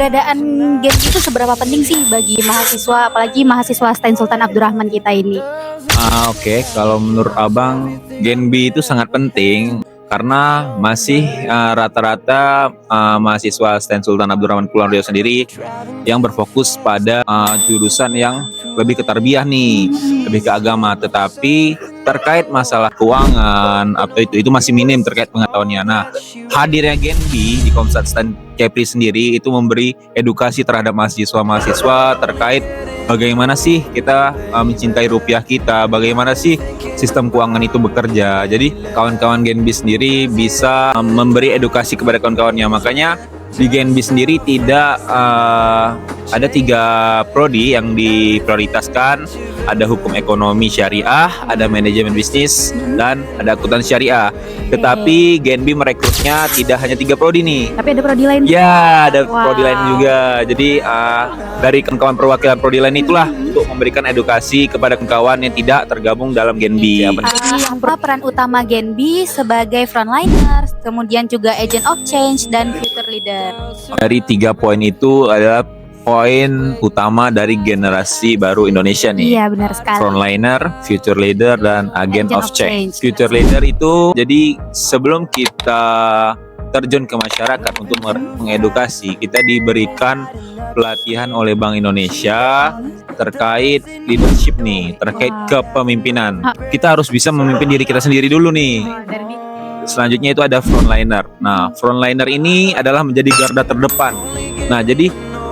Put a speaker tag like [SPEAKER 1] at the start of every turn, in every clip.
[SPEAKER 1] keberadaan Gen B itu seberapa penting sih bagi mahasiswa, apalagi mahasiswa STAN Sultan Abdurrahman kita ini?
[SPEAKER 2] Oke, kalau menurut Abang, Gen B itu sangat penting karena masih rata-rata mahasiswa STAN Sultan Abdurrahman Kepulauan Riau sendiri yang berfokus pada jurusan yang lebih ke tarbiyah nih, lebih ke agama. Tetapi terkait masalah keuangan apa itu masih minim terkait pengetahuannya. Nah, hadirnya Gen B di Komsat STAN Kepri sendiri itu memberi edukasi terhadap mahasiswa-mahasiswa terkait bagaimana sih kita mencintai rupiah kita, bagaimana sih sistem keuangan itu bekerja. Jadi kawan-kawan Gen B sendiri bisa memberi edukasi kepada kawan-kawannya. Makanya di Gen B sendiri tidak ada 3 prodi yang diprioritaskan. Ada hukum ekonomi syariah, ada manajemen bisnis, dan ada akuntan syariah. Tetapi Gen B merekrutnya tidak hanya 3 prodi nih.
[SPEAKER 1] Tapi ada prodi lain?
[SPEAKER 2] Ya, ada prodi lain juga. Jadi dari kawan-kawan perwakilan prodi lain itulah untuk memberikan edukasi kepada kawan-kawan yang tidak tergabung dalam Gen B.
[SPEAKER 1] Apa peran utama Gen B sebagai frontliner, kemudian juga agent of change dan future leader?
[SPEAKER 2] Dari 3 poin itu adalah poin utama dari generasi baru Indonesia nih.
[SPEAKER 1] Iya, benar sekali.
[SPEAKER 2] Frontliner, future leader, dan agent of change. Future leader itu jadi sebelum kita terjun ke masyarakat untuk mengedukasi, kita diberikan pelatihan oleh Bank Indonesia terkait leadership nih, terkait kepemimpinan. Kita harus bisa memimpin diri kita sendiri dulu nih. Selanjutnya itu ada frontliner. Nah, frontliner ini adalah menjadi garda terdepan. Nah, jadi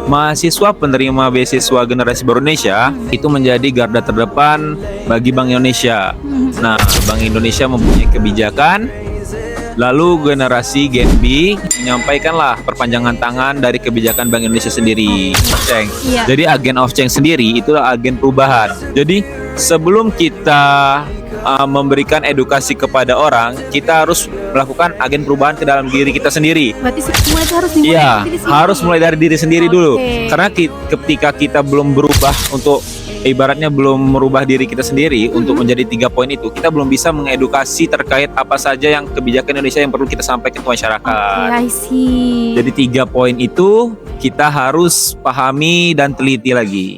[SPEAKER 2] mahasiswa penerima beasiswa generasi baru Indonesia itu menjadi garda terdepan bagi Bank Indonesia. Nah, Bank Indonesia mempunyai kebijakan, lalu generasi Gen B menyampaikanlah perpanjangan tangan dari kebijakan Bank Indonesia sendiri. Jadi agen of change sendiri itulah agen perubahan. Jadi sebelum kita memberikan edukasi kepada orang, kita harus melakukan agen perubahan ke dalam diri kita sendiri.
[SPEAKER 1] Berarti semua itu harus dimulai dari diri sendiri.
[SPEAKER 2] Harus mulai dari diri sendiri dulu. Karena ketika kita belum berubah untuk ibaratnya belum merubah diri kita sendiri untuk menjadi 3 poin itu, kita belum bisa mengedukasi terkait apa saja yang kebijakan Indonesia yang perlu kita sampaikan ke masyarakat.
[SPEAKER 1] I see.
[SPEAKER 2] Jadi 3 poin itu kita harus pahami dan teliti lagi.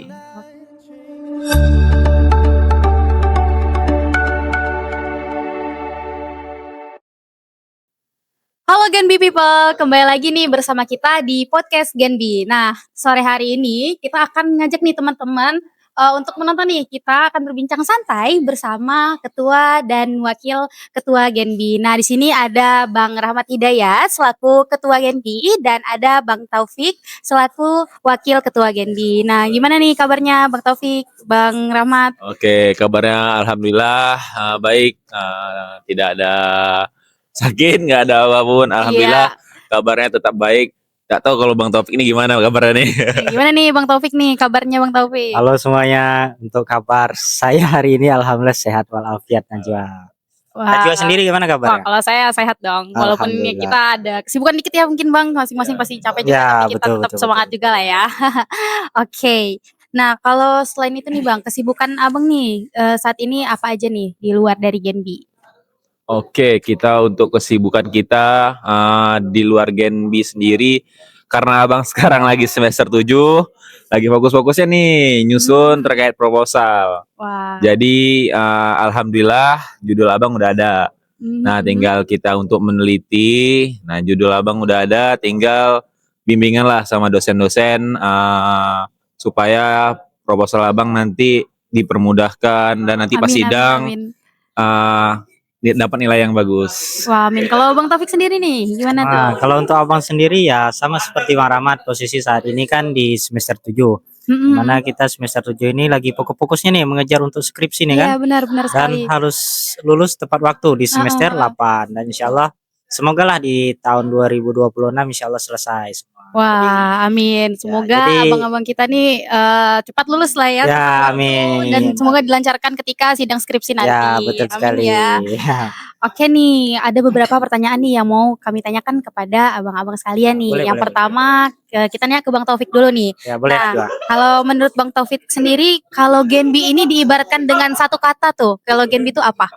[SPEAKER 1] Halo Gen B people, kembali lagi nih bersama kita di podcast Gen B. Nah, sore hari ini kita akan ngajak nih teman-teman untuk menonton nih. Kita akan berbincang santai bersama ketua dan wakil ketua Gen B. Nah, di sini ada Bang Rahmat Hidayat selaku ketua Gen B dan ada Bang Taufik selaku wakil ketua Gen B. Nah, gimana nih kabarnya Bang Taufik, Bang Rahmat?
[SPEAKER 2] Oke, kabarnya alhamdulillah baik, tidak ada sakit, nggak ada apapun, alhamdulillah. Kabarnya tetap baik. Gak tahu kalau Bang Taufik ini gimana kabarnya nih?
[SPEAKER 1] Gimana nih Bang Taufik nih kabarnya Bang Taufik?
[SPEAKER 3] Halo semuanya, untuk kabar saya hari ini alhamdulillah sehat walafiat Najwa. Najwa sendiri gimana kabarnya?
[SPEAKER 1] Kalau saya sehat dong, walaupun kita ada kesibukan dikit ya mungkin Bang, masing-masing pasti capek juga, tapi kita tetap semangat juga lah ya. Oke. Nah, kalau selain itu nih Bang, kesibukan Abang nih saat ini apa aja nih di luar dari Gen B?
[SPEAKER 2] Oke, kita untuk kesibukan kita di luar Gen B sendiri, karena Abang sekarang lagi semester 7, lagi fokus-fokusnya nih nyusun terkait proposal. Jadi alhamdulillah judul Abang udah ada. Nah, tinggal kita untuk meneliti. Nah, judul Abang udah ada, tinggal bimbingan lah sama dosen-dosen supaya proposal Abang nanti dipermudahkan dan nanti pas sidang dapat nilai yang bagus.
[SPEAKER 1] Wah, amin. Kalau Bang Taufik sendiri nih, gimana tuh?
[SPEAKER 3] Kalau untuk Abang sendiri ya sama seperti Bang Rahmat, posisi saat ini kan di semester 7. Mana kita semester 7 ini lagi fokus-fokusnya nih mengejar untuk skripsi nih kan.
[SPEAKER 1] Iya, benar sekali.
[SPEAKER 3] Dan harus lulus tepat waktu di semester 8 dan insyaallah semoga lah di tahun 2026 insyaallah selesai.
[SPEAKER 1] Wah, amin. Semoga abang-abang kita nih cepat lulus lah ya.
[SPEAKER 3] Ya, amin.
[SPEAKER 1] Dan semoga dilancarkan ketika sidang skripsi nanti.
[SPEAKER 3] Ya, betul sekali.
[SPEAKER 1] Ya. Oke nih, ada beberapa pertanyaan nih yang mau kami tanyakan kepada abang-abang sekalian nih. Yang pertama, kita nanya ke Bang Taufik dulu nih.
[SPEAKER 3] Ya, boleh.
[SPEAKER 1] Nah, kalau menurut Bang Taufik sendiri, kalau Gen B ini diibaratkan dengan satu kata tuh. Kalau Gen B itu apa?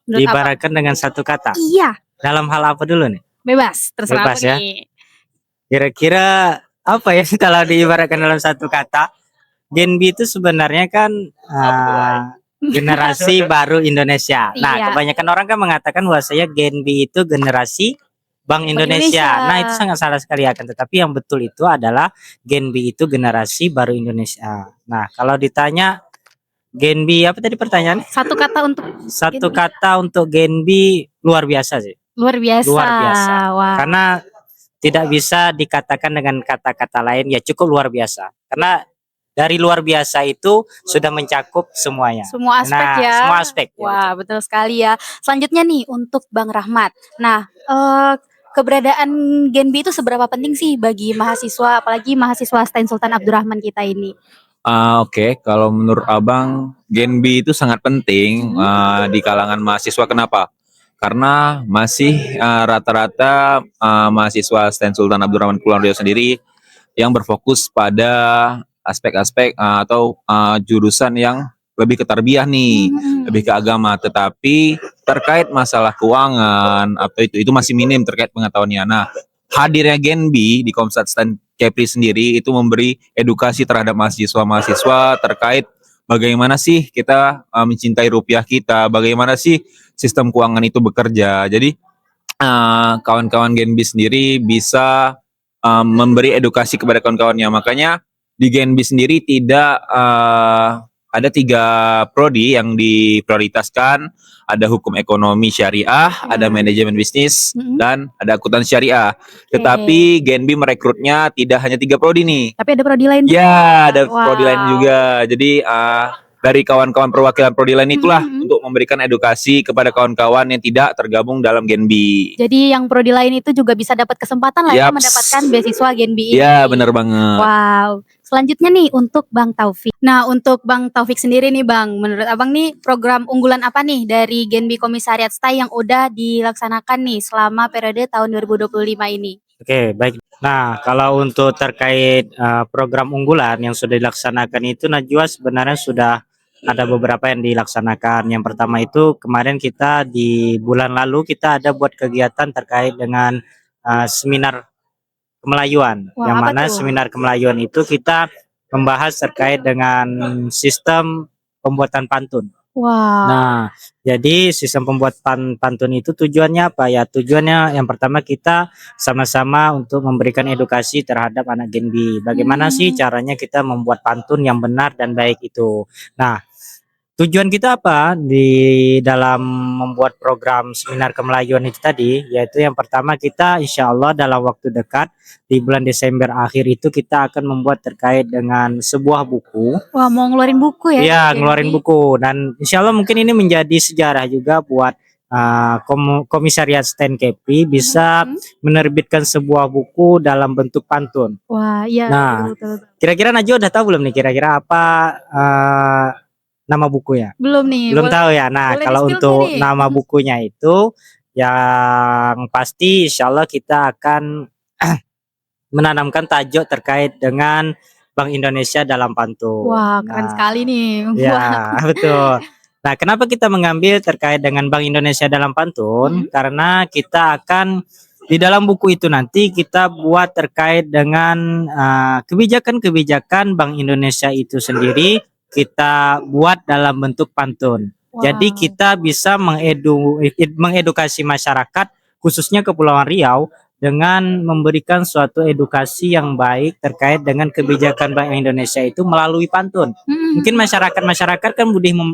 [SPEAKER 3] Diibaratkan dengan satu kata?
[SPEAKER 1] Iya.
[SPEAKER 3] Dalam hal apa dulu nih?
[SPEAKER 1] Bebas, terserah
[SPEAKER 3] Bebas ya.
[SPEAKER 1] nih.
[SPEAKER 3] Kira-kira apa ya kalau diibaratkan dalam satu kata, Gen B itu sebenarnya kan generasi baru Indonesia. Nah,
[SPEAKER 1] Iya.
[SPEAKER 3] kebanyakan orang kan mengatakan bahwasanya Gen B itu generasi Bank
[SPEAKER 1] Bank Indonesia.
[SPEAKER 3] Indonesia. Nah, itu sangat salah sekali akan tetapi yang betul itu adalah Gen B itu generasi baru Indonesia. Nah, kalau ditanya Gen B apa tadi pertanyaan?
[SPEAKER 1] Satu kata untuk
[SPEAKER 3] Satu
[SPEAKER 1] Gen B.
[SPEAKER 3] kata untuk Gen B luar biasa sih.
[SPEAKER 1] Luar biasa.
[SPEAKER 3] Luar biasa.
[SPEAKER 1] Wah.
[SPEAKER 3] Karena tidak bisa dikatakan dengan kata-kata lain, ya cukup luar biasa. Karena dari luar biasa itu sudah mencakup semuanya.
[SPEAKER 1] Semua aspek
[SPEAKER 3] Nah,
[SPEAKER 1] ya.
[SPEAKER 3] semua aspek. Ya,
[SPEAKER 1] Wah, betul sekali ya. Selanjutnya nih untuk Bang Rahmat. Nah, keberadaan Gen B itu seberapa penting sih bagi mahasiswa, apalagi mahasiswa STAIN Sultan Abdurrahman kita ini?
[SPEAKER 2] Oke, kalau menurut Abang, Gen B itu sangat penting di kalangan mahasiswa. Kenapa? Karena masih rata-rata mahasiswa STAN Sultan Abdurrahman Kepulauan Riau sendiri yang berfokus pada aspek-aspek atau jurusan yang lebih ke tarbiyah nih, lebih ke agama. Tetapi terkait masalah keuangan atau itu masih minim terkait pengetahuannya. Nah, hadirnya Gen B di Komsat STAN Kepri sendiri itu memberi edukasi terhadap mahasiswa-mahasiswa terkait bagaimana sih kita mencintai rupiah kita, bagaimana sih sistem keuangan itu bekerja. Jadi kawan-kawan Gen B sendiri bisa memberi edukasi kepada kawan-kawannya. Makanya di Gen B sendiri tidak ada 3 prodi yang diprioritaskan. Ada hukum ekonomi syariah, ada manajemen bisnis, dan ada akuntansi syariah. Tetapi Gen B merekrutnya tidak hanya 3 prodi nih.
[SPEAKER 1] Tapi ada prodi lain.
[SPEAKER 2] Ya, ada prodi lain juga. Jadi dari kawan-kawan perwakilan prodi lain itulah untuk memberikan edukasi kepada kawan-kawan yang tidak tergabung dalam Gen B.
[SPEAKER 1] Jadi yang prodi lain itu juga bisa dapat kesempatan lah ya mendapatkan beasiswa Gen B ini.
[SPEAKER 2] Ya, benar banget.
[SPEAKER 1] Wow. Selanjutnya nih untuk Bang Taufik. Nah, untuk Bang Taufik sendiri nih Bang, menurut Abang nih program unggulan apa nih dari Gen B Komisariat STAI yang udah dilaksanakan nih selama periode tahun 2025 ini?
[SPEAKER 3] Oke, baik. Nah, kalau untuk terkait program unggulan yang sudah dilaksanakan itu Najwa sebenarnya sudah ada beberapa yang dilaksanakan. Yang pertama itu kemarin kita di bulan lalu kita ada buat kegiatan terkait dengan seminar kemelayuan.
[SPEAKER 1] Wah,
[SPEAKER 3] Yang
[SPEAKER 1] apa
[SPEAKER 3] mana
[SPEAKER 1] tuh?
[SPEAKER 3] seminar kemelayuan itu kita membahas terkait dengan sistem pembuatan pantun.
[SPEAKER 1] Wah.
[SPEAKER 3] Nah, jadi sistem pembuat pantun itu tujuannya apa ya? Tujuannya yang pertama kita sama-sama untuk memberikan edukasi terhadap anak Gen B. Bagaimana sih caranya kita membuat pantun yang benar dan baik itu. Nah, tujuan kita apa di dalam membuat program seminar kemelayuan itu tadi, yaitu yang pertama kita insya Allah dalam waktu dekat di bulan Desember akhir itu kita akan membuat terkait dengan sebuah buku.
[SPEAKER 1] Wah, mau ngeluarin buku ya?
[SPEAKER 3] Iya,
[SPEAKER 1] Gen
[SPEAKER 3] ngeluarin
[SPEAKER 1] B?
[SPEAKER 3] buku dan insya Allah mungkin ini menjadi sejarah juga buat Komisariat STAN Kepri bisa menerbitkan sebuah buku dalam bentuk pantun.
[SPEAKER 1] Wah, iya.
[SPEAKER 3] Nah,
[SPEAKER 1] betul.
[SPEAKER 3] kira-kira Najwa udah tahu belum nih kira-kira apa nama bukunya?
[SPEAKER 1] Belum nih.
[SPEAKER 3] Belum tahu ya. Nah,
[SPEAKER 1] boleh
[SPEAKER 3] kalau
[SPEAKER 1] di-spill
[SPEAKER 3] untuk
[SPEAKER 1] nih.
[SPEAKER 3] nama bukunya itu yang pasti insya Allah kita akan menanamkan tajuk terkait dengan Bank Indonesia dalam pantun.
[SPEAKER 1] Wah, keren sekali nih.
[SPEAKER 3] Ya, betul. Nah, kenapa kita mengambil terkait dengan Bank Indonesia dalam pantun? Karena kita akan di dalam buku itu nanti kita buat terkait dengan kebijakan-kebijakan Bank Indonesia itu sendiri kita buat dalam bentuk pantun.
[SPEAKER 1] Wow.
[SPEAKER 3] Jadi kita bisa mengedukasi masyarakat khususnya Kepulauan Riau dengan memberikan suatu edukasi yang baik terkait dengan kebijakan Bank Indonesia itu melalui pantun. Mungkin masyarakat kan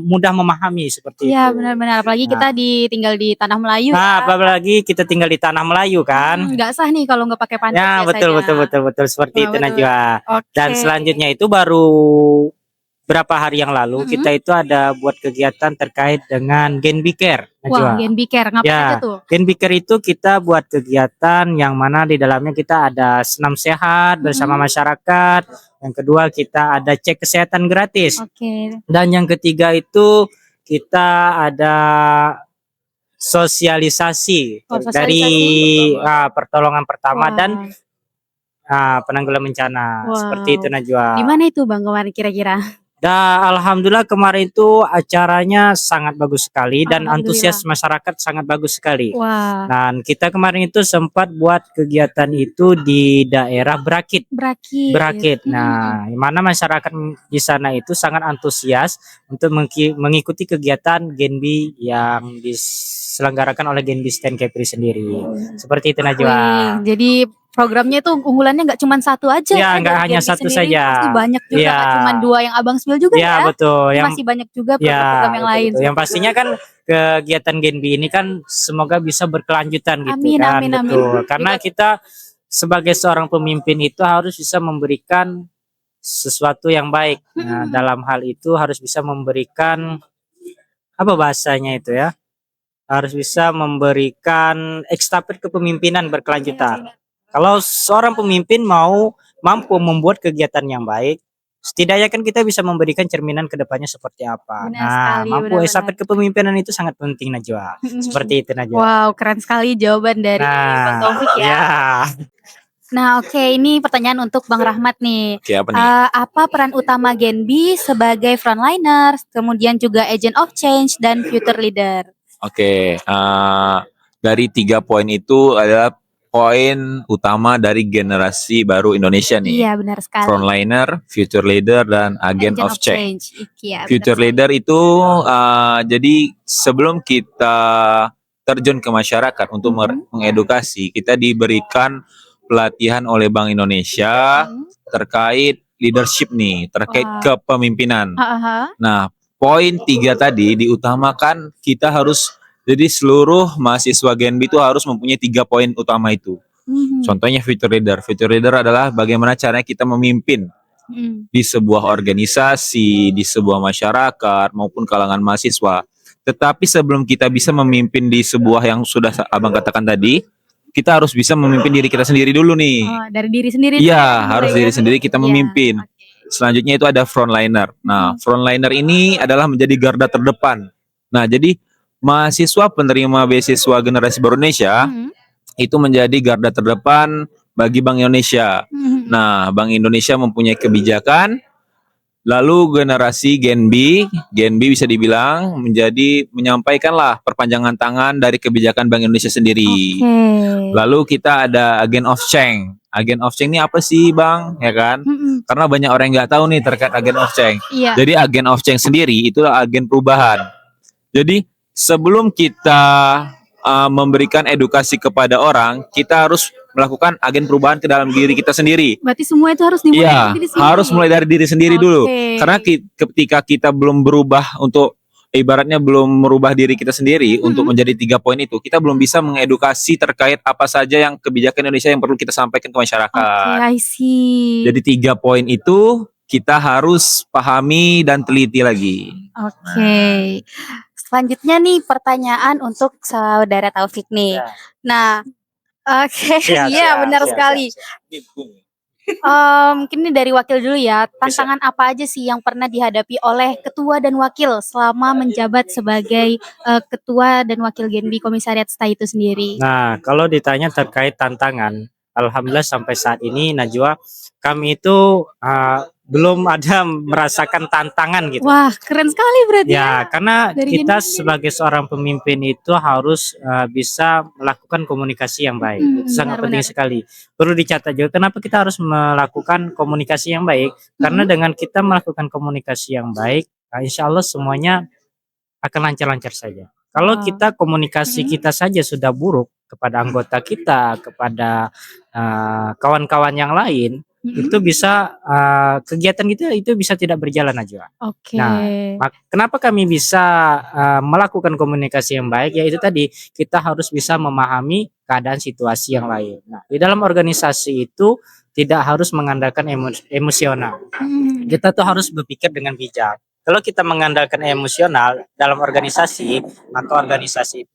[SPEAKER 3] mudah memahami seperti
[SPEAKER 1] Iya,
[SPEAKER 3] itu.
[SPEAKER 1] benar-benar. Apalagi kita tinggal di tanah Melayu.
[SPEAKER 3] Nah, apalagi kita tinggal di tanah Melayu kan.
[SPEAKER 1] Nggak sah nih kalau nggak pakai pantun
[SPEAKER 3] Ya,
[SPEAKER 1] biasanya.
[SPEAKER 3] betul seperti itu Najwa.
[SPEAKER 1] Oke.
[SPEAKER 3] Dan selanjutnya itu baru berapa hari yang lalu kita itu ada buat kegiatan terkait dengan Gen B Care.
[SPEAKER 1] Wah, Gen B Care ngapain aja tuh?
[SPEAKER 3] Gen B Care itu kita buat kegiatan yang mana di dalamnya kita ada senam sehat bersama masyarakat. Yang kedua kita ada cek kesehatan gratis.
[SPEAKER 1] Oke.
[SPEAKER 3] Dan yang ketiga itu kita ada sosialisasi dari pertolongan pertama dan penanggulangan bencana. Seperti itu Najwa.
[SPEAKER 1] Di mana itu Bang kemarin kira-kira?
[SPEAKER 3] Alhamdulillah kemarin itu acaranya sangat bagus sekali dan
[SPEAKER 1] Alhamdulillah.
[SPEAKER 3] antusias masyarakat sangat bagus sekali.
[SPEAKER 1] Wah,
[SPEAKER 3] Dan kita kemarin itu sempat buat kegiatan itu di daerah Berakit.
[SPEAKER 1] berakit.
[SPEAKER 3] Berakit. Nah, di mana masyarakat di sana itu sangat antusias untuk mengikuti kegiatan Genbi yang diselenggarakan oleh Genbi Stand Kepri sendiri. Seperti itu Najwa.
[SPEAKER 1] Wih, jadi programnya itu unggulannya nggak cuma satu aja
[SPEAKER 3] Ya,
[SPEAKER 1] ya
[SPEAKER 3] nggak
[SPEAKER 1] dari
[SPEAKER 3] hanya
[SPEAKER 1] Genbi
[SPEAKER 3] satu
[SPEAKER 1] sendiri,
[SPEAKER 3] saja.
[SPEAKER 1] pasti banyak juga
[SPEAKER 3] Ya.
[SPEAKER 1] nggak cuma 2 yang Abang spill juga
[SPEAKER 3] Ya,
[SPEAKER 1] ya.
[SPEAKER 3] betul.
[SPEAKER 1] Tapi
[SPEAKER 3] Yang
[SPEAKER 1] masih banyak juga
[SPEAKER 3] ya,
[SPEAKER 1] program-program yang lain.
[SPEAKER 3] betul. Yang pastinya kan kegiatan Genbi ini kan semoga bisa berkelanjutan gitu
[SPEAKER 1] Amin,
[SPEAKER 3] kan.
[SPEAKER 1] amin, amin.
[SPEAKER 3] Betul. Karena kita sebagai seorang pemimpin itu harus bisa memberikan sesuatu yang baik. Nah, dalam hal itu harus bisa memberikan apa bahasanya itu ya? Harus bisa memberikan estafet kepemimpinan berkelanjutan. Kalau seorang pemimpin mampu membuat kegiatan yang baik, setidaknya kan kita bisa memberikan cerminan ke depannya seperti apa.
[SPEAKER 1] Benar
[SPEAKER 3] Nah,
[SPEAKER 1] sekali,
[SPEAKER 3] mampu
[SPEAKER 1] benar-benar.
[SPEAKER 3] estafet kepemimpinan itu sangat penting Najwa. Seperti itu Najwa.
[SPEAKER 1] Wow, keren sekali jawaban dari Bang Taufik ya.
[SPEAKER 3] Ya.
[SPEAKER 1] Nah, oke, ini pertanyaan untuk Bang Rahmat nih.
[SPEAKER 2] Oke, apa nih?
[SPEAKER 1] Apa peran utama Genbi sebagai frontliner, kemudian juga agent of change dan future leader?
[SPEAKER 2] Oke, dari 3 poin itu adalah poin utama dari generasi baru Indonesia nih.
[SPEAKER 1] Iya, benar sekali.
[SPEAKER 2] Frontliner, future leader, dan agent of change.
[SPEAKER 1] Iya,
[SPEAKER 2] Future
[SPEAKER 1] benar
[SPEAKER 2] leader itu jadi sebelum kita terjun ke masyarakat untuk mengedukasi, kita diberikan pelatihan oleh Bank Indonesia terkait leadership nih, terkait
[SPEAKER 1] Wah.
[SPEAKER 2] kepemimpinan.
[SPEAKER 1] sekali.
[SPEAKER 2] Nah, poin 3 tadi diutamakan kita harus, jadi seluruh mahasiswa Genbi itu harus mempunyai 3 poin utama itu. Contohnya future leader. Future leader adalah bagaimana caranya kita memimpin di sebuah organisasi, di sebuah masyarakat maupun kalangan mahasiswa. Tetapi sebelum kita bisa memimpin di sebuah yang sudah Abang katakan tadi, kita harus bisa memimpin diri kita sendiri dulu nih.
[SPEAKER 1] Oh, dari diri sendiri.
[SPEAKER 2] Iya, harus diri sendiri kita
[SPEAKER 1] Iya,
[SPEAKER 2] memimpin. Selanjutnya itu ada frontliner. Nah, frontliner ini adalah menjadi garda terdepan. Nah, jadi mahasiswa penerima beasiswa generasi baru Indonesia itu menjadi garda terdepan bagi Bank Indonesia. Nah, Bank Indonesia mempunyai kebijakan, lalu generasi Genbi bisa dibilang menyampaikanlah perpanjangan tangan dari kebijakan Bank Indonesia sendiri. Lalu kita ada agen of change. Agen of change ini apa sih, Bang? Ya kan? Karena banyak orang yang nggak tahu nih terkait agen of change.
[SPEAKER 1] Iya.
[SPEAKER 2] Jadi agen of change sendiri itulah agen perubahan. Jadi sebelum kita memberikan edukasi kepada orang, kita harus melakukan agen perubahan ke dalam diri kita sendiri.
[SPEAKER 1] Berarti semua itu harus dimulai
[SPEAKER 2] Iya,
[SPEAKER 1] dari diri sendiri.
[SPEAKER 2] harus mulai dari diri sendiri dulu.
[SPEAKER 1] Oke.
[SPEAKER 2] Karena ketika kita belum berubah untuk ibaratnya belum merubah diri kita sendiri untuk menjadi 3 poin itu, kita belum bisa mengedukasi terkait apa saja yang kebijakan Indonesia yang perlu kita sampaikan ke masyarakat.
[SPEAKER 1] Oke, I see.
[SPEAKER 2] Jadi 3 poin itu kita harus pahami dan teliti lagi.
[SPEAKER 1] Oke. Selanjutnya nih pertanyaan untuk saudara Taufik nih.
[SPEAKER 3] Ya.
[SPEAKER 1] Nah, oke,
[SPEAKER 3] Siap,
[SPEAKER 1] iya
[SPEAKER 3] siap,
[SPEAKER 1] benar
[SPEAKER 3] siap,
[SPEAKER 1] sekali. Mungkin ini dari wakil dulu ya. Tantangan apa aja sih yang pernah dihadapi oleh ketua dan wakil selama menjabat sebagai ketua dan wakil Genbi Komisariat STA itu sendiri?
[SPEAKER 3] Nah, kalau ditanya terkait tantangan, alhamdulillah sampai saat ini Najwa, kami itu belum ada merasakan tantangan gitu.
[SPEAKER 1] Wah, keren sekali berarti
[SPEAKER 3] Ya, karena
[SPEAKER 1] dari
[SPEAKER 3] kita
[SPEAKER 1] Genbi sendiri.
[SPEAKER 3] sebagai seorang pemimpin itu harus bisa melakukan komunikasi yang baik. Itu sangat penting
[SPEAKER 1] Benar-benar.
[SPEAKER 3] sekali. Perlu dicatat juga kenapa kita harus melakukan komunikasi yang baik? Karena dengan kita melakukan komunikasi yang baik, insya Allah semuanya akan lancar-lancar saja. Kalau kita komunikasi kita saja sudah buruk kepada anggota kita, kepada kawan-kawan yang lain, itu bisa kegiatan itu bisa tidak berjalan aja.
[SPEAKER 1] Oke.
[SPEAKER 3] Nah, kenapa kami bisa melakukan komunikasi yang baik? Yaitu tadi kita harus bisa memahami keadaan situasi yang lain. Nah, di dalam organisasi itu tidak harus mengandalkan emosional. Kita tuh harus berpikir dengan bijak. Kalau kita mengandalkan emosional dalam organisasi, maka organisasi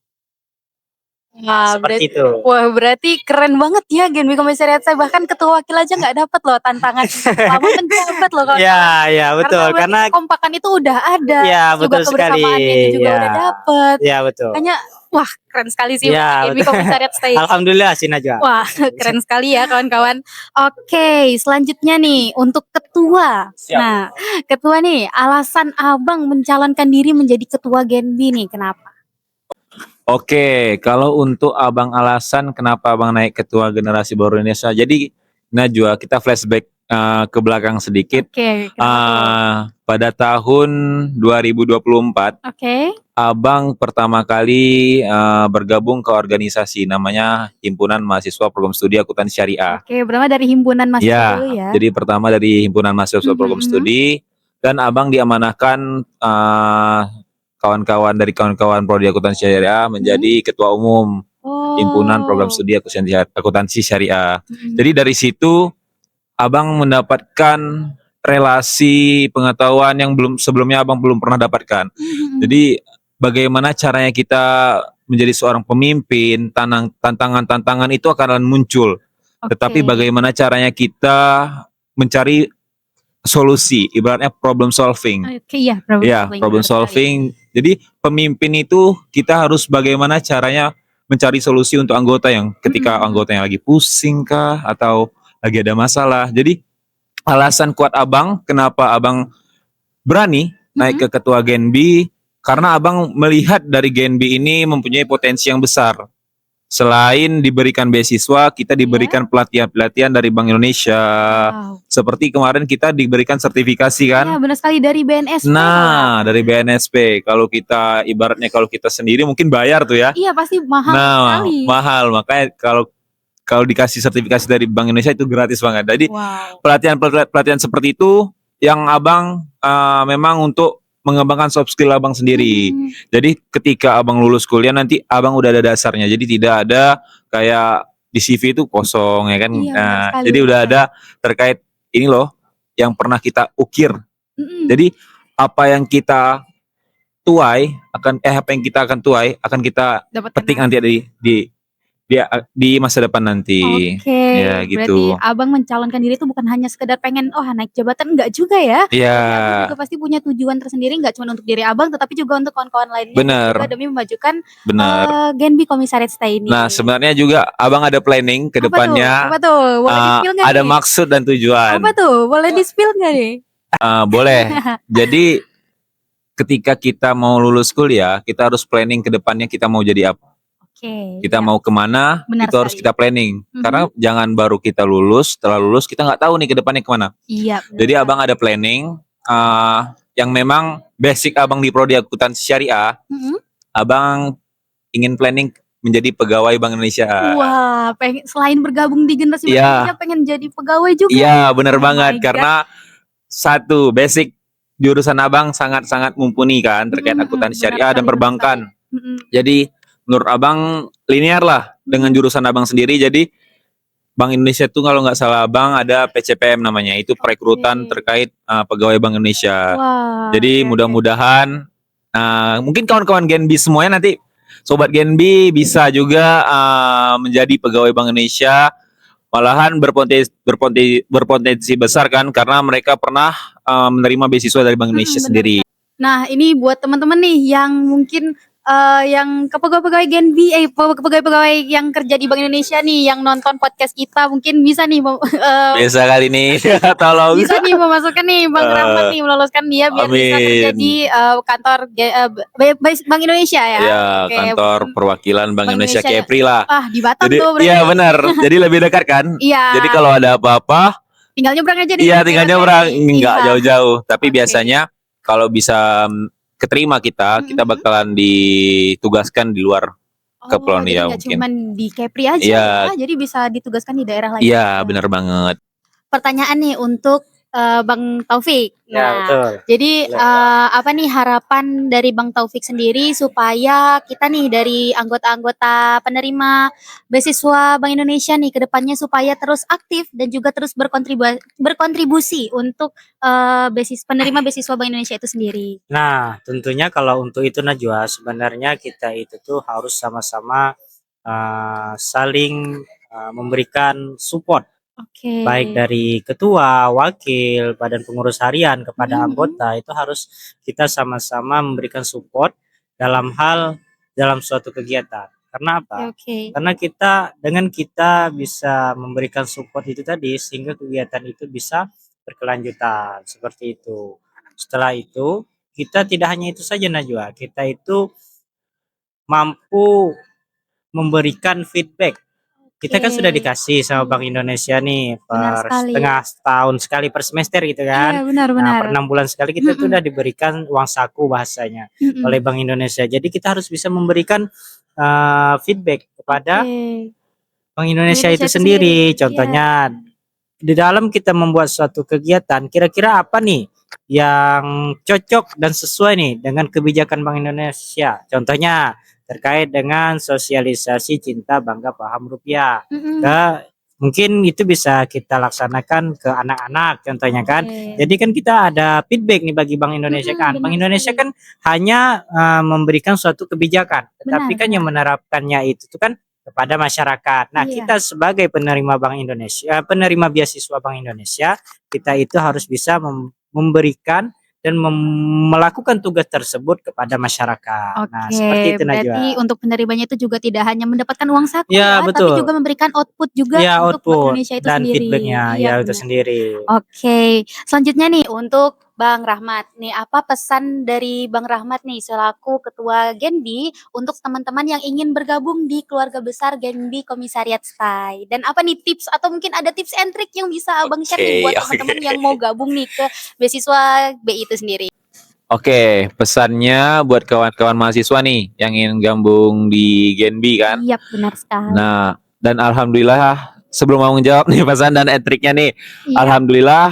[SPEAKER 1] Wah,
[SPEAKER 3] Seperti itu.
[SPEAKER 1] berarti keren banget ya Genbi Komisariat saya, bahkan ketua wakil aja nggak dapat loh tantangan sama penjabat loh
[SPEAKER 3] Iya,
[SPEAKER 1] kawan-kawan.
[SPEAKER 3] iya
[SPEAKER 1] Karena
[SPEAKER 3] betul.
[SPEAKER 1] berarti
[SPEAKER 3] Karena
[SPEAKER 1] kekompakan itu udah ada,
[SPEAKER 3] iya
[SPEAKER 1] terus juga
[SPEAKER 3] betul sekali.
[SPEAKER 1] kebersamaannya itu juga
[SPEAKER 3] Iya.
[SPEAKER 1] udah dapet.
[SPEAKER 3] Iya betul.
[SPEAKER 1] Makanya wah keren sekali sih
[SPEAKER 3] Iya
[SPEAKER 1] Genbi
[SPEAKER 3] betul.
[SPEAKER 1] Komisariat Stay.
[SPEAKER 3] Alhamdulillah sih Najwa.
[SPEAKER 1] Wah, keren sekali ya kawan-kawan. Oke, selanjutnya nih untuk ketua.
[SPEAKER 2] Siap.
[SPEAKER 1] Nah, ketua nih, alasan Abang mencalonkan diri menjadi ketua Genbi nih, kenapa?
[SPEAKER 2] Oke, kalau untuk abang alasan kenapa abang naik ketua generasi baru Indonesia, jadi Najwa kita flashback ke belakang sedikit.
[SPEAKER 1] Oke, kenapa tuh?
[SPEAKER 2] Pada tahun 2024,
[SPEAKER 1] Oke,
[SPEAKER 2] abang pertama kali bergabung ke organisasi namanya Himpunan Mahasiswa Program Studi Akuntansi Syariah.
[SPEAKER 1] oke, pertama dari himpunan mahasiswa dulu ya.
[SPEAKER 2] Jadi pertama dari Himpunan Mahasiswa Program
[SPEAKER 1] Mhm.
[SPEAKER 2] Studi, dan abang diamanahkan kawan-kawan dari kawan-kawan Prodi Akuntansi Syariah menjadi ketua umum Himpunan Program
[SPEAKER 1] Oh.
[SPEAKER 2] Studi Akuntansi Syariah.
[SPEAKER 1] Mhm.
[SPEAKER 2] Jadi dari situ abang mendapatkan relasi pengetahuan yang sebelumnya abang belum pernah dapatkan.
[SPEAKER 1] Mhm.
[SPEAKER 2] Jadi bagaimana caranya kita menjadi seorang pemimpin, tantangan-tantangan itu akan muncul. Tetapi
[SPEAKER 1] Oke.
[SPEAKER 2] bagaimana caranya kita mencari solusi, ibaratnya problem solving.
[SPEAKER 1] Oke, iya, problem
[SPEAKER 2] Ya,
[SPEAKER 1] solving,
[SPEAKER 2] problem
[SPEAKER 1] benar sekali.
[SPEAKER 2] solving. Jadi pemimpin itu kita harus bagaimana caranya mencari solusi untuk anggota yang ketika
[SPEAKER 1] Mhm.
[SPEAKER 2] anggotanya lagi pusing kah atau lagi ada masalah. Jadi alasan kuat abang kenapa abang berani naik ke ketua Genbi, karena abang melihat dari Genbi ini mempunyai potensi yang besar. Selain diberikan beasiswa, kita diberikan pelatihan-pelatihan dari Bank Indonesia.
[SPEAKER 1] Wow.
[SPEAKER 2] Seperti kemarin kita diberikan sertifikasi kan.
[SPEAKER 1] Iya, benar sekali dari BNSP.
[SPEAKER 2] Nah, dari BNSP. Kalau kita ibaratnya kalau kita sendiri mungkin bayar tuh ya.
[SPEAKER 1] Iya, pasti mahal
[SPEAKER 2] Nah,
[SPEAKER 1] sekali.
[SPEAKER 2] mahal. Makanya kalau dikasih sertifikasi dari Bank Indonesia itu gratis banget. Jadi
[SPEAKER 1] Wow.
[SPEAKER 2] pelatihan seperti itu yang abang memang untuk mengembangkan soft skill abang sendiri.
[SPEAKER 1] Mhm.
[SPEAKER 2] Jadi ketika abang lulus kuliah nanti abang udah ada dasarnya. Jadi tidak ada kayak di CV itu kosong ya kan.
[SPEAKER 1] Iya, benar sekali,
[SPEAKER 2] Jadi
[SPEAKER 1] benar
[SPEAKER 2] udah
[SPEAKER 1] sekali.
[SPEAKER 2] ada terkait ini loh yang pernah kita ukir.
[SPEAKER 1] Mhm.
[SPEAKER 2] Jadi apa yang kita akan tuai akan kita
[SPEAKER 1] Dapatkan
[SPEAKER 2] petik nanti di masa depan nanti.
[SPEAKER 1] Oke,
[SPEAKER 2] Ya
[SPEAKER 1] berarti
[SPEAKER 2] gitu.
[SPEAKER 1] Abang mencalonkan diri itu bukan hanya sekedar pengen, oh naik jabatan, enggak juga ya.
[SPEAKER 2] Iya.
[SPEAKER 1] Jadi Abang juga pasti punya tujuan tersendiri, enggak cuma untuk diri Abang, tetapi juga untuk kawan-kawan lainnya, dan
[SPEAKER 2] Bener.
[SPEAKER 1] juga demi memajukan
[SPEAKER 2] Benar.
[SPEAKER 1] Genbi Komisariat Stay ini.
[SPEAKER 2] Nah, sebenarnya juga abang ada planning ke
[SPEAKER 1] Apa tuh?
[SPEAKER 2] depannya.
[SPEAKER 1] Apa tuh? Boleh di-spill nggak
[SPEAKER 2] Ada
[SPEAKER 1] nih?
[SPEAKER 2] maksud dan tujuan.
[SPEAKER 1] Apa tuh? Boleh di-spill nggak nih?
[SPEAKER 2] Boleh. Jadi ketika kita mau lulus kuliah, kita harus planning ke depannya kita mau jadi apa.
[SPEAKER 1] Oke.
[SPEAKER 2] Kita
[SPEAKER 1] ya.
[SPEAKER 2] mau kemana,
[SPEAKER 1] Benar
[SPEAKER 2] itu harus
[SPEAKER 1] sekali.
[SPEAKER 2] kita planning.
[SPEAKER 1] Mhm.
[SPEAKER 2] Karena jangan baru kita lulus, setelah lulus kita nggak tahu nih ke depannya kemana.
[SPEAKER 1] Iya. benar
[SPEAKER 2] Jadi
[SPEAKER 1] sekali.
[SPEAKER 2] abang ada planning yang memang basic abang di Prodi Akuntansi Syariah,
[SPEAKER 1] Mhm.
[SPEAKER 2] abang ingin planning menjadi pegawai Bank Indonesia.
[SPEAKER 1] Wah, selain bergabung di generasi
[SPEAKER 2] Iya.
[SPEAKER 1] Indonesia, pengen jadi pegawai juga.
[SPEAKER 2] Iya, bener
[SPEAKER 1] Oh
[SPEAKER 2] banget.
[SPEAKER 1] my God.
[SPEAKER 2] Karena satu, basic jurusan abang sangat-sangat mumpuni kan terkait
[SPEAKER 1] Mhm,
[SPEAKER 2] akuntansi
[SPEAKER 1] benar
[SPEAKER 2] syariah dan
[SPEAKER 1] sekali, benar
[SPEAKER 2] perbankan.
[SPEAKER 1] sekali. Mhm.
[SPEAKER 2] Jadi menurut abang linear lah dengan jurusan abang sendiri. Jadi Bank Indonesia tuh kalau nggak salah abang ada PCPM namanya, itu perekrutan
[SPEAKER 1] Oke.
[SPEAKER 2] terkait pegawai Bank Indonesia.
[SPEAKER 1] Wah.
[SPEAKER 2] Jadi
[SPEAKER 1] oke, oke.
[SPEAKER 2] mudah-mudahan mungkin kawan-kawan Genbi semuanya nanti sobat Genbi bisa juga menjadi pegawai Bank Indonesia. Malahan berpotensi besar kan karena mereka pernah menerima beasiswa dari Bank Indonesia
[SPEAKER 1] benar
[SPEAKER 2] sendiri.
[SPEAKER 1] Nah, ini buat teman-teman nih yang mungkin yang pegawai-pegawai Genbi, pegawai-pegawai yang kerja di Bank Indonesia nih, yang nonton podcast kita mungkin bisa nih
[SPEAKER 2] Biasa kali ini tolong.
[SPEAKER 1] bisa nih memasukkan nih Bang Rahmat nih, meloloskan dia biar bisa kerja
[SPEAKER 2] Amin.
[SPEAKER 1] di kantor Bank Indonesia ya.
[SPEAKER 2] Ya,
[SPEAKER 1] Oke,
[SPEAKER 2] kantor perwakilan Bank
[SPEAKER 1] Bank
[SPEAKER 2] Indonesia
[SPEAKER 1] Indonesia.
[SPEAKER 2] Kepri lah.
[SPEAKER 1] di Batam
[SPEAKER 2] Jadi
[SPEAKER 1] tuh berarti.
[SPEAKER 2] iya benar. Jadi lebih dekat kan?
[SPEAKER 1] Iya.
[SPEAKER 2] Jadi kalau ada apa-apa,
[SPEAKER 1] Tinggal nyebrang aja di
[SPEAKER 2] iya tinggal nyebrang, nggak
[SPEAKER 1] Iya.
[SPEAKER 2] jauh-jauh. Tapi
[SPEAKER 1] Oke.
[SPEAKER 2] biasanya kalau bisa keterima kita bakalan ditugaskan di luar Kepulauan
[SPEAKER 1] jadi
[SPEAKER 2] Riau
[SPEAKER 1] nggak
[SPEAKER 2] mungkin.
[SPEAKER 1] cuma di Kepri aja
[SPEAKER 2] Iya.
[SPEAKER 1] ya, jadi bisa ditugaskan di daerah lain
[SPEAKER 2] Iya,
[SPEAKER 1] juga.
[SPEAKER 2] benar banget.
[SPEAKER 1] Pertanyaan nih untuk Bang Taufik.
[SPEAKER 3] Ya,
[SPEAKER 1] Nah,
[SPEAKER 3] betul.
[SPEAKER 1] jadi
[SPEAKER 3] Boleh.
[SPEAKER 1] apa nih harapan dari Bang Taufik sendiri supaya kita nih dari anggota-anggota penerima beasiswa Bank Indonesia nih ke depannya supaya terus aktif dan juga terus berkontribusi untuk penerima beasiswa Bank Indonesia itu sendiri.
[SPEAKER 3] Nah, tentunya kalau untuk itu Najwa, sebenarnya kita itu tuh harus sama-sama saling memberikan support
[SPEAKER 1] Oke.
[SPEAKER 3] baik dari ketua, wakil, badan pengurus harian kepada anggota itu harus kita sama-sama memberikan support dalam suatu kegiatan. Karena
[SPEAKER 1] Oke,
[SPEAKER 3] apa?
[SPEAKER 1] oke.
[SPEAKER 3] Karena kita bisa memberikan support itu tadi sehingga kegiatan itu bisa berkelanjutan seperti itu. Setelah itu kita tidak hanya itu saja Najwa, kita itu mampu memberikan feedback. Kita kan sudah
[SPEAKER 1] Oke.
[SPEAKER 3] dikasih sama Bank Indonesia nih
[SPEAKER 1] Benar
[SPEAKER 3] per
[SPEAKER 1] sekali.
[SPEAKER 3] setengah tahun sekali per semester gitu kan.
[SPEAKER 1] Iya, benar
[SPEAKER 3] Nah,
[SPEAKER 1] benar.
[SPEAKER 3] per 6 bulan sekali kita tuh
[SPEAKER 1] Mhm,
[SPEAKER 3] udah diberikan uang saku bahasanya
[SPEAKER 1] mhm.
[SPEAKER 3] oleh Bank Indonesia. Jadi kita harus bisa memberikan feedback kepada
[SPEAKER 1] Oke.
[SPEAKER 3] Bank
[SPEAKER 1] Bank
[SPEAKER 3] Indonesia
[SPEAKER 1] Indonesia
[SPEAKER 3] itu
[SPEAKER 1] itu sendiri.
[SPEAKER 3] sendiri.
[SPEAKER 1] Iya.
[SPEAKER 3] Contohnya di dalam kita membuat suatu kegiatan, kira-kira apa nih yang cocok dan sesuai nih dengan kebijakan Bank Indonesia? Contohnya terkait dengan sosialisasi cinta bangga paham rupiah.
[SPEAKER 1] Mhm.
[SPEAKER 3] Mungkin itu bisa kita laksanakan ke anak-anak contohnya kan.
[SPEAKER 1] Oke.
[SPEAKER 3] Jadi kan kita ada feedback nih bagi Bank Indonesia kan. Bank
[SPEAKER 1] Benar
[SPEAKER 3] Indonesia
[SPEAKER 1] sekali.
[SPEAKER 3] kan hanya memberikan suatu kebijakan, tetapi
[SPEAKER 1] Benar
[SPEAKER 3] kan yang
[SPEAKER 1] benar.
[SPEAKER 3] menerapkannya itu tuh kan kepada masyarakat. Nah,
[SPEAKER 1] Iya.
[SPEAKER 3] kita sebagai penerima Bank Indonesia, penerima beasiswa Bank Indonesia, kita itu harus bisa memberikan dan melakukan tugas tersebut kepada masyarakat. Nah, seperti
[SPEAKER 1] Oke,
[SPEAKER 3] itu
[SPEAKER 1] berarti
[SPEAKER 3] Najwa.
[SPEAKER 1] untuk penerimanya itu juga tidak hanya mendapatkan uang saku
[SPEAKER 3] Ya,
[SPEAKER 1] ya, tapi juga
[SPEAKER 3] betul.
[SPEAKER 1] memberikan output juga
[SPEAKER 3] Ya,
[SPEAKER 1] untuk Bank
[SPEAKER 3] output
[SPEAKER 1] Indonesia itu
[SPEAKER 3] dan
[SPEAKER 1] sendiri.
[SPEAKER 3] feedbacknya
[SPEAKER 1] Iya,
[SPEAKER 3] ya itu
[SPEAKER 1] benar.
[SPEAKER 3] sendiri.
[SPEAKER 1] Oke, selanjutnya nih untuk Bang Rahmat. Nih, apa pesan dari Bang Rahmat nih selaku Ketua Genbi untuk teman-teman yang ingin bergabung di keluarga besar Genbi Komisariat STAI? Dan apa nih tips atau mungkin ada tips and trick yang bisa Abang share nih
[SPEAKER 2] Oke,
[SPEAKER 1] buat
[SPEAKER 2] oke.
[SPEAKER 1] teman-teman yang mau gabung nih ke beasiswa BI itu sendiri?
[SPEAKER 2] Oke, pesannya buat kawan-kawan mahasiswa nih yang ingin gabung di Genbi kan.
[SPEAKER 1] Iya, benar sekali.
[SPEAKER 2] Nah, dan alhamdulillah sebelum mau menjawab nih pesan dan triknya nih,
[SPEAKER 1] Iya.
[SPEAKER 2] alhamdulillah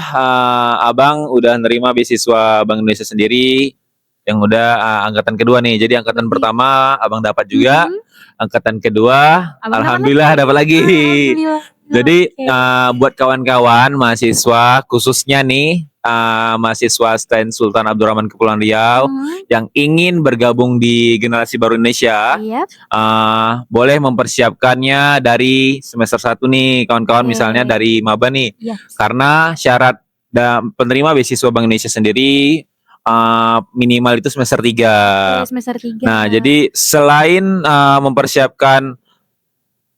[SPEAKER 2] Abang udah nerima beasiswa Bank Indonesia sendiri yang udah angkatan kedua nih. Jadi angkatan
[SPEAKER 1] Berarti
[SPEAKER 2] pertama Abang dapat juga,
[SPEAKER 1] mhm,
[SPEAKER 2] angkatan kedua
[SPEAKER 1] Abang dapat lagi?
[SPEAKER 2] alhamdulillah dapat lagi.
[SPEAKER 1] Alhamdulillah.
[SPEAKER 2] Jadi
[SPEAKER 1] Oke.
[SPEAKER 2] buat kawan-kawan mahasiswa khususnya nih mahasiswa STAN Sultan Abdurrahman Kepulauan Riau
[SPEAKER 1] Mhm,
[SPEAKER 2] yang ingin bergabung di Generasi Baru Indonesia,
[SPEAKER 1] iya.
[SPEAKER 2] boleh mempersiapkannya dari semester 1 nih kawan-kawan, misalnya
[SPEAKER 1] Oke.
[SPEAKER 2] dari maba nih.
[SPEAKER 1] Iya.
[SPEAKER 2] Karena syarat penerima beasiswa Bank Indonesia sendiri minimal itu semester 3.
[SPEAKER 1] Oke, semester 3.
[SPEAKER 2] Nah, jadi selain mempersiapkan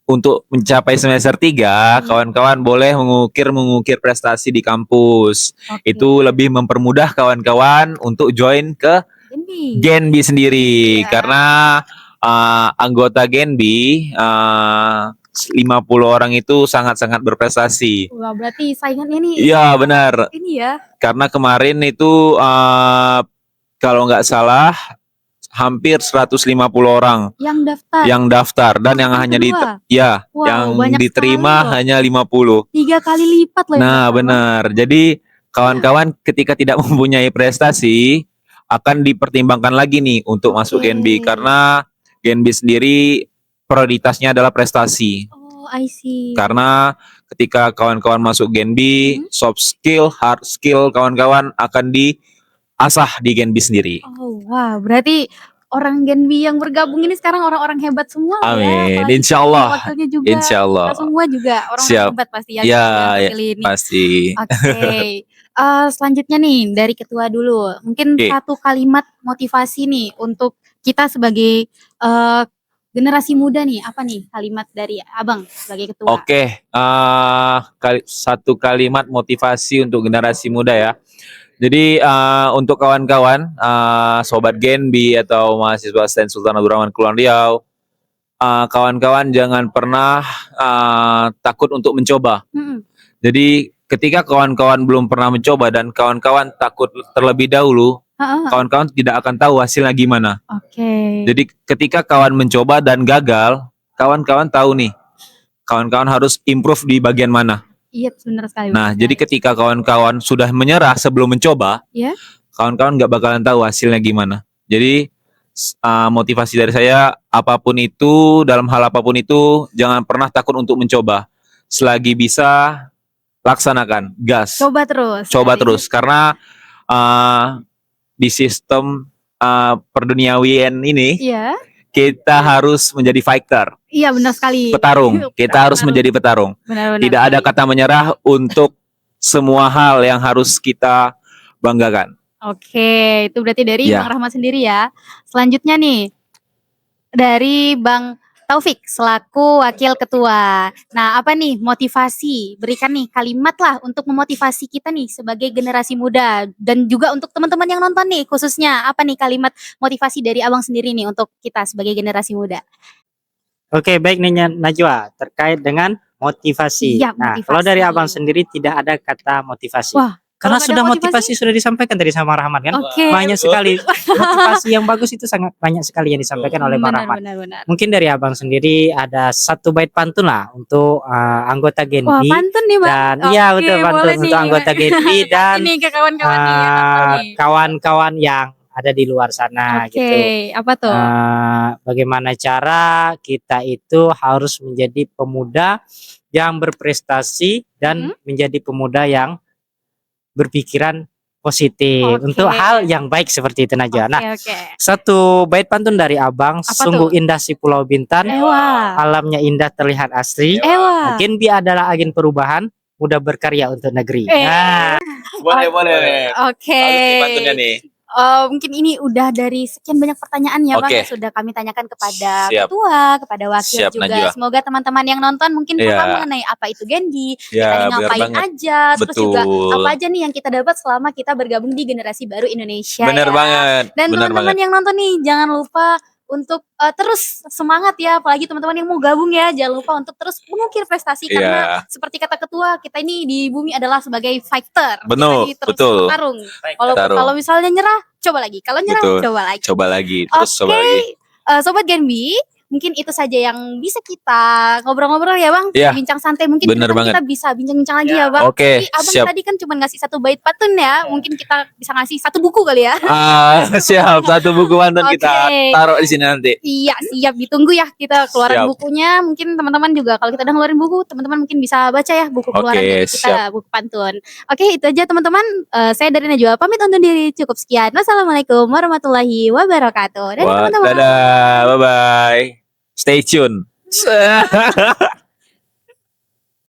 [SPEAKER 2] untuk mencapai semester 3, kawan-kawan boleh mengukir prestasi di kampus.
[SPEAKER 1] Oke.
[SPEAKER 2] Itu lebih mempermudah kawan-kawan untuk join ke
[SPEAKER 1] Genbi.
[SPEAKER 2] Genbi sendiri.
[SPEAKER 1] Iya.
[SPEAKER 2] Karena anggota Genbi 50 orang itu sangat-sangat berprestasi.
[SPEAKER 1] Wah, berarti saingannya nih
[SPEAKER 2] Iya, benar.
[SPEAKER 1] ini ya,
[SPEAKER 2] Karena kemarin itu kalau nggak salah hampir 150 orang
[SPEAKER 1] yang daftar.
[SPEAKER 2] dan yang
[SPEAKER 1] Angkatan
[SPEAKER 2] hanya
[SPEAKER 1] kedua. Wow,
[SPEAKER 2] yang
[SPEAKER 1] banyak
[SPEAKER 2] diterima
[SPEAKER 1] sekali loh.
[SPEAKER 2] hanya 50.
[SPEAKER 1] 3 kali lipat loh yang
[SPEAKER 2] Nah,
[SPEAKER 1] daftar, Bang.
[SPEAKER 2] benar. Jadi kawan-kawan ketika tidak mempunyai prestasi akan dipertimbangkan lagi nih untuk masuk
[SPEAKER 1] Oke.
[SPEAKER 2] Genbi karena Genbi sendiri prioritasnya adalah prestasi.
[SPEAKER 1] Oh, I see.
[SPEAKER 2] Karena ketika kawan-kawan masuk Genbi, soft skill, hard skill kawan-kawan akan diasah di Genbi sendiri.
[SPEAKER 1] Oh, wah, berarti orang Genbi yang bergabung ini sekarang orang-orang hebat semua loh ya.
[SPEAKER 2] Amin.
[SPEAKER 1] Apalagi
[SPEAKER 2] Insya Allah.
[SPEAKER 1] wakilnya juga.
[SPEAKER 2] Insya Allah.
[SPEAKER 1] Kita semua juga orang-orang
[SPEAKER 2] Siap.
[SPEAKER 1] hebat pasti yang
[SPEAKER 2] Ya,
[SPEAKER 1] terpilih ini.
[SPEAKER 2] pasti.
[SPEAKER 1] Oke. Selanjutnya nih dari ketua dulu. Mungkin
[SPEAKER 2] Oke.
[SPEAKER 1] satu kalimat motivasi nih untuk kita sebagai generasi muda nih. Apa nih kalimat dari Abang sebagai ketua?
[SPEAKER 2] Oke, satu kalimat motivasi untuk generasi muda ya. Jadi untuk kawan-kawan, sobat Genbi atau mahasiswa STAN Sultan Abdurrahman Kepulauan Riau, kawan-kawan jangan pernah takut untuk mencoba.
[SPEAKER 1] Mhm.
[SPEAKER 2] Jadi ketika kawan-kawan belum pernah mencoba dan kawan-kawan takut terlebih dahulu,
[SPEAKER 1] Heeh.
[SPEAKER 2] kawan-kawan tidak akan tahu hasilnya gimana.
[SPEAKER 1] Oke.
[SPEAKER 2] Jadi ketika kawan mencoba dan gagal, kawan-kawan tahu nih, kawan-kawan harus improve di bagian mana.
[SPEAKER 1] Iya, benar sekali.
[SPEAKER 2] Nah, jadi ketika kawan-kawan sudah menyerah sebelum mencoba,
[SPEAKER 1] ya,
[SPEAKER 2] kawan-kawan nggak bakalan tahu hasilnya gimana. Jadi motivasi dari saya, apapun itu, dalam hal apapun itu, jangan pernah takut untuk mencoba. Selagi bisa, laksanakan, gas.
[SPEAKER 1] Coba terus.
[SPEAKER 2] Coba terus, karena di sistem perduniawian ini,
[SPEAKER 1] Iya.
[SPEAKER 2] kita harus menjadi fighter,
[SPEAKER 1] Iya benar sekali.
[SPEAKER 2] petarung. Kita harus
[SPEAKER 1] Petarung.
[SPEAKER 2] menjadi petarung.
[SPEAKER 1] Benar-benar.
[SPEAKER 2] Tidak ada kata menyerah untuk semua hal yang harus kita banggakan.
[SPEAKER 1] Oke, itu berarti dari
[SPEAKER 2] Ya.
[SPEAKER 1] Bang Rahmat sendiri ya. Selanjutnya nih dari Bang Taufik selaku wakil ketua. Nah, apa nih motivasi? Berikan nih kalimat lah untuk memotivasi kita nih sebagai generasi muda dan juga untuk teman-teman yang nonton nih khususnya apa nih kalimat motivasi dari Abang sendiri nih untuk kita sebagai generasi muda.
[SPEAKER 3] Oke, baik nih Najwa, terkait dengan motivasi.
[SPEAKER 1] Iya,
[SPEAKER 3] Nah,
[SPEAKER 1] motivasi.
[SPEAKER 3] kalau dari abang sendiri tidak ada kata motivasi.
[SPEAKER 1] Wah,
[SPEAKER 3] Karena
[SPEAKER 1] kalau nggak ada
[SPEAKER 3] sudah
[SPEAKER 1] motivasi?
[SPEAKER 3] motivasi sudah disampaikan tadi sama Rahmat kan?
[SPEAKER 1] Oke.
[SPEAKER 3] Banyak sekali motivasi yang bagus itu sangat banyak sekali yang disampaikan oleh Bang Rahmat.
[SPEAKER 1] Benar.
[SPEAKER 3] Mungkin dari abang sendiri ada satu bait pantun lah untuk anggota
[SPEAKER 1] Wah,
[SPEAKER 3] Genbi
[SPEAKER 1] pantun nih, Bang.
[SPEAKER 3] dan iya
[SPEAKER 1] Oke,
[SPEAKER 3] betul pantun
[SPEAKER 1] boleh
[SPEAKER 3] untuk
[SPEAKER 1] nih.
[SPEAKER 3] anggota Genbi dan
[SPEAKER 1] Ini ke kawan-kawan nih. apa nih?
[SPEAKER 3] kawan-kawan yang ada di luar sana
[SPEAKER 1] Oke,
[SPEAKER 3] gitu.
[SPEAKER 1] apa tuh?
[SPEAKER 3] Bagaimana cara kita itu harus menjadi pemuda yang berprestasi dan menjadi pemuda yang berpikiran positif
[SPEAKER 1] Oke.
[SPEAKER 3] untuk hal yang baik seperti itu Najwa. Nah,
[SPEAKER 1] Oke.
[SPEAKER 3] satu bait pantun dari abang,
[SPEAKER 1] Apa
[SPEAKER 3] sungguh
[SPEAKER 1] tuh?
[SPEAKER 3] indah si Pulau Bintan,
[SPEAKER 1] Ewa.
[SPEAKER 3] alamnya indah terlihat asri.
[SPEAKER 1] Ewa.
[SPEAKER 3] Genbi adalah agen perubahan, mudah berkarya untuk negeri. Nah,
[SPEAKER 2] Boleh.
[SPEAKER 1] Oke.
[SPEAKER 2] Bagus nih pantunnya nih.
[SPEAKER 1] Mungkin ini udah dari sekian banyak pertanyaan ya Bang
[SPEAKER 2] Oke.
[SPEAKER 1] yang sudah kami tanyakan kepada
[SPEAKER 2] Siap.
[SPEAKER 1] ketua, kepada wakil
[SPEAKER 2] Siap,
[SPEAKER 1] juga.
[SPEAKER 2] Najwa.
[SPEAKER 1] Semoga teman-teman yang nonton mungkin
[SPEAKER 2] Iya.
[SPEAKER 1] paham mengenai apa itu Genbi,
[SPEAKER 2] Ya,
[SPEAKER 1] kita nih
[SPEAKER 2] benar
[SPEAKER 1] ngapain
[SPEAKER 2] banget.
[SPEAKER 1] aja, terus
[SPEAKER 2] Betul.
[SPEAKER 1] juga apa aja nih yang kita dapat selama kita bergabung di generasi baru Indonesia
[SPEAKER 2] Bener
[SPEAKER 1] ya.
[SPEAKER 2] banget.
[SPEAKER 1] Dan
[SPEAKER 2] Bener
[SPEAKER 1] teman-teman
[SPEAKER 2] banget.
[SPEAKER 1] yang nonton nih jangan lupa untuk terus semangat ya, apalagi teman-teman yang mau gabung ya, jangan lupa untuk terus mengukir prestasi karena
[SPEAKER 2] Iya.
[SPEAKER 1] seperti kata ketua, kita ini di bumi adalah sebagai fighter.
[SPEAKER 2] Benar,
[SPEAKER 1] Kita ini terus
[SPEAKER 2] betul.
[SPEAKER 1] bertarung. Kalau
[SPEAKER 2] Bertarung.
[SPEAKER 1] kalau misalnya nyerah, coba lagi. Kalau nyerah,
[SPEAKER 2] Betul.
[SPEAKER 1] coba lagi.
[SPEAKER 2] Coba lagi, terus coba
[SPEAKER 1] Oke,
[SPEAKER 2] lagi.
[SPEAKER 1] Sobat Genbi, mungkin itu saja yang bisa kita ngobrol-ngobrol ya Bang,
[SPEAKER 2] Iya.
[SPEAKER 1] bincang santai. Mungkin
[SPEAKER 2] Bener
[SPEAKER 1] ke depan
[SPEAKER 2] banget.
[SPEAKER 1] kita bisa bincang-bincang lagi ya Bang.
[SPEAKER 2] Oke,
[SPEAKER 1] Tapi Abang
[SPEAKER 2] siap.
[SPEAKER 1] tadi kan cuma ngasih satu bait pantun ya, mungkin kita bisa ngasih satu buku kali ya.
[SPEAKER 2] Siap. Satu buku pantun kita
[SPEAKER 1] Oke.
[SPEAKER 2] taruh di sini nanti.
[SPEAKER 1] Iya, siap ditunggu ya kita keluarin
[SPEAKER 2] Siap.
[SPEAKER 1] bukunya. Mungkin teman-teman juga kalau kita udah ngeluarin buku, teman-teman mungkin bisa baca ya buku keluaran
[SPEAKER 2] Oke,
[SPEAKER 1] dari kita, buku pantun. Oke, itu aja teman-teman. Saya dari Najwa pamit undur diri. Cukup sekian. Wassalamualaikum warahmatullahi wabarakatuh. Dadah
[SPEAKER 2] Wah,
[SPEAKER 1] teman-teman.
[SPEAKER 2] dadah. Bye-bye. Stay tune.